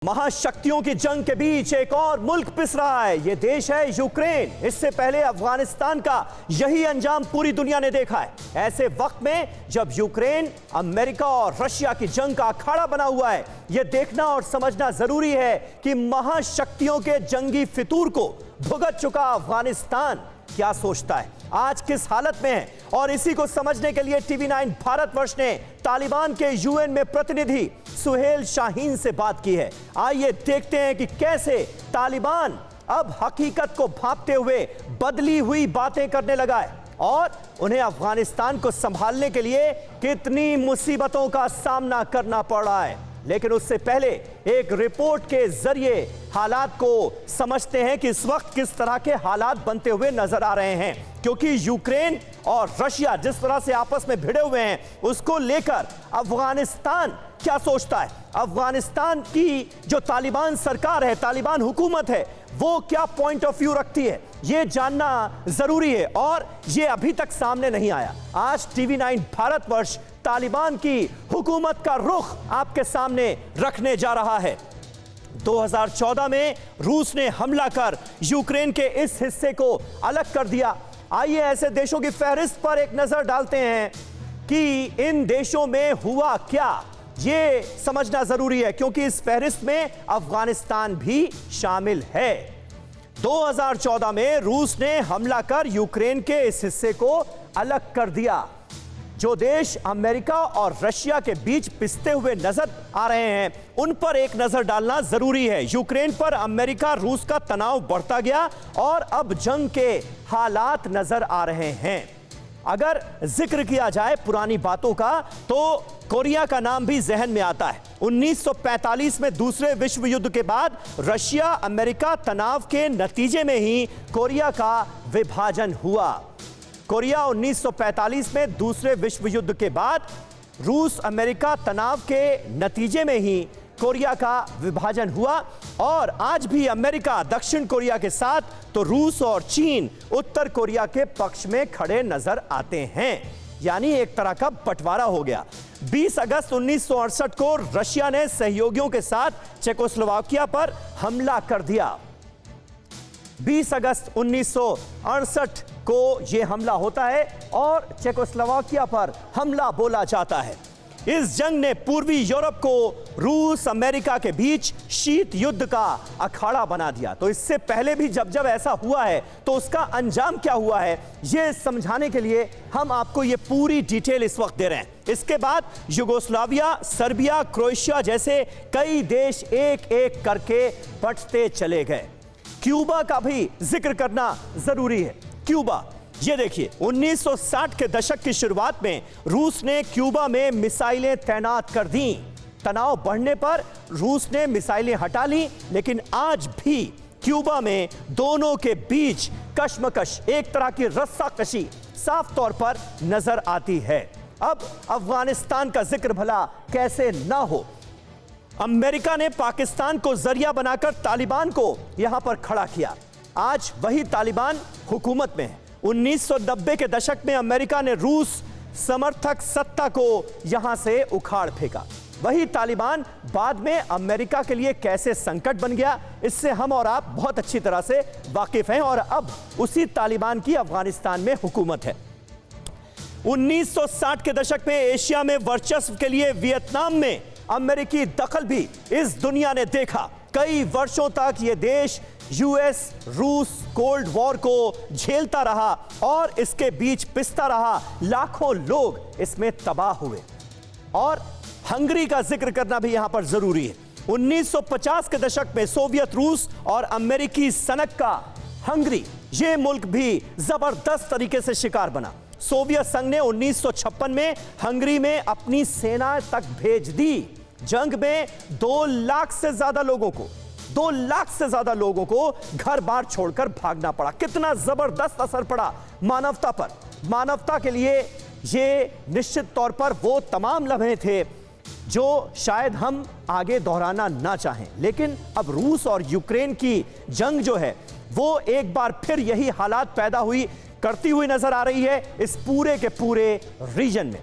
महाशक्तियों की जंग के बीच एक और मुल्क पिस रहा है। यह देश है यूक्रेन। इससे पहले अफगानिस्तान का यही अंजाम पूरी दुनिया ने देखा है। ऐसे वक्त में जब यूक्रेन अमेरिका और रशिया की जंग का अखाड़ा बना हुआ है, यह देखना और समझना जरूरी है कि महाशक्तियों के जंगी फितूर को भुगत चुका अफगानिस्तान क्या सोचता है, आज किस हालत में है। और इसी को समझने के लिए टीवी9 भारतवर्ष ने तालिबान के यूएन में प्रतिनिधि सुहेल शाहीन से बात की है। आइए देखते हैं कि कैसे तालिबान अब हकीकत को भांपते हुए बदली हुई बातें करने लगा है और उन्हें अफगानिस्तान को संभालने के लिए कितनी मुसीबतों का सामना करना पड़ रहा है। लेकिन उससे पहले एक रिपोर्ट के जरिए हालात को समझते हैं कि इस वक्त किस तरह के हालात बनते हुए नजर आ रहे हैं, क्योंकि यूक्रेन और रशिया जिस तरह से आपस में भिड़े हुए हैं, उसको लेकर अफगानिस्तान क्या सोचता है। अफगानिस्तान की जो तालिबान सरकार है, तालिबान हुकूमत है, वो क्या पॉइंट ऑफ व्यू रखती है, ये जानना जरूरी है और ये अभी तक सामने नहीं आया। आज टीवी9 भारतवर्ष तालिबान की हुकूमत का रुख आपके सामने रखने जा रहा है। 2014 में रूस ने हमला कर यूक्रेन के इस हिस्से को अलग कर दिया। आइए ऐसे देशों की फहरिस्त पर एक नजर डालते हैं कि इन देशों में हुआ क्या, ये समझना जरूरी है, क्योंकि इस फहरिस्त में अफगानिस्तान भी शामिल है। 2014 में रूस ने हमला कर यूक्रेन के इस हिस्से को अलग कर दिया। जो देश अमेरिका और रशिया के बीच पिसते हुए नजर आ रहे हैं, उन पर एक नजर डालना जरूरी है। यूक्रेन पर अमेरिका रूस का तनाव बढ़ता गया और अब जंग के हालात नजर आ रहे हैं। अगर जिक्र किया जाए पुरानी बातों का तो कोरिया का नाम भी जहन में आता है। 1945 में दूसरे विश्व युद्ध के बाद रशिया अमेरिका तनाव के नतीजे में ही कोरिया का विभाजन हुआ। कोरिया 1945 में दूसरे विश्व युद्ध के बाद रूस अमेरिका तनाव के नतीजे में ही कोरिया का विभाजन हुआ और आज भी अमेरिका दक्षिण कोरिया के साथ तो रूस और चीन उत्तर कोरिया के पक्ष में खड़े नजर आते हैं। यानी एक तरह का बंटवारा हो गया। 20 अगस्त 1968 को रशिया ने सहयोगियों के साथ चेकोस्लोवाकिया पर हमला कर दिया। 20 अगस्त 1968 को यह हमला होता है और चेकोस्लोवाकिया पर हमला बोला जाता है। इस जंग ने पूर्वी यूरोप को रूस अमेरिका के बीच शीत युद्ध का अखाड़ा बना दिया। तो इससे पहले भी जब जब ऐसा हुआ है तो उसका अंजाम क्या हुआ है, यह समझाने के लिए हम आपको यह पूरी डिटेल इस वक्त दे रहे हैं। इसके बाद युगोस्लाविया, सर्बिया, क्रोएशिया जैसे कई देश एक एक करके बंटते चले गए। क्यूबा का भी जिक्र करना जरूरी है। क्यूबा, ये देखिए 1960 के दशक की शुरुआत में रूस ने क्यूबा में मिसाइलें तैनात कर दी। तनाव बढ़ने पर रूस ने मिसाइलें हटा ली, लेकिन आज भी क्यूबा में दोनों के बीच कशमकश, एक तरह की रस्साकशी साफ तौर पर नजर आती है। अब अफगानिस्तान का जिक्र भला कैसे ना हो। अमेरिका ने पाकिस्तान को जरिया बनाकर तालिबान को यहां पर खड़ा किया। आज वही तालिबान हुकूमत में है। 1990 के दशक में अमेरिका ने रूस समर्थक सत्ता को यहां से उखाड़ फेंका। वही तालिबान बाद में अमेरिका के लिए कैसे संकट बन गया, इससे हम और आप बहुत अच्छी तरह से वाकिफ हैं और अब उसी तालिबान की अफगानिस्तान में हुकूमत है। 1960 के दशक में एशिया में वर्चस्व के लिए वियतनाम में अमेरिकी दखल भी इस दुनिया ने देखा। कई वर्षों तक यह देश यूएस रूस कोल्ड वॉर को झेलता रहा और इसके बीच पिसता रहा। लाखों लोग इसमें तबाह हुए। और हंगरी का जिक्र करना भी यहां पर जरूरी है। 1950 के दशक में सोवियत रूस और अमेरिकी सनक का हंगरी, यह मुल्क भी जबरदस्त तरीके से शिकार बना। सोवियत संघ ने 1956 में हंगरी में अपनी सेना तक भेज दी। जंग में 2 लाख से ज्यादा लोगों को घर बार छोड़कर भागना पड़ा। कितना जबरदस्त असर पड़ा मानवता पर। मानवता के लिए ये निश्चित तौर पर वो तमाम लम्हे थे जो शायद हम आगे दोहराना ना चाहें। लेकिन अब रूस और यूक्रेन की जंग जो है वो एक बार फिर यही हालात पैदा करती हुई नजर आ रही है इस पूरे के पूरे रीजन में।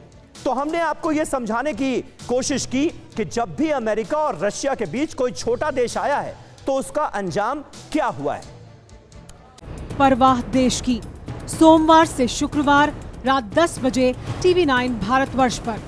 तो हमने आपको यह समझाने की कोशिश की कि जब भी अमेरिका और रशिया के बीच कोई छोटा देश आया है तो उसका अंजाम क्या हुआ है। परवाह देश की, सोमवार से शुक्रवार रात 10 बजे TV9 भारतवर्ष पर।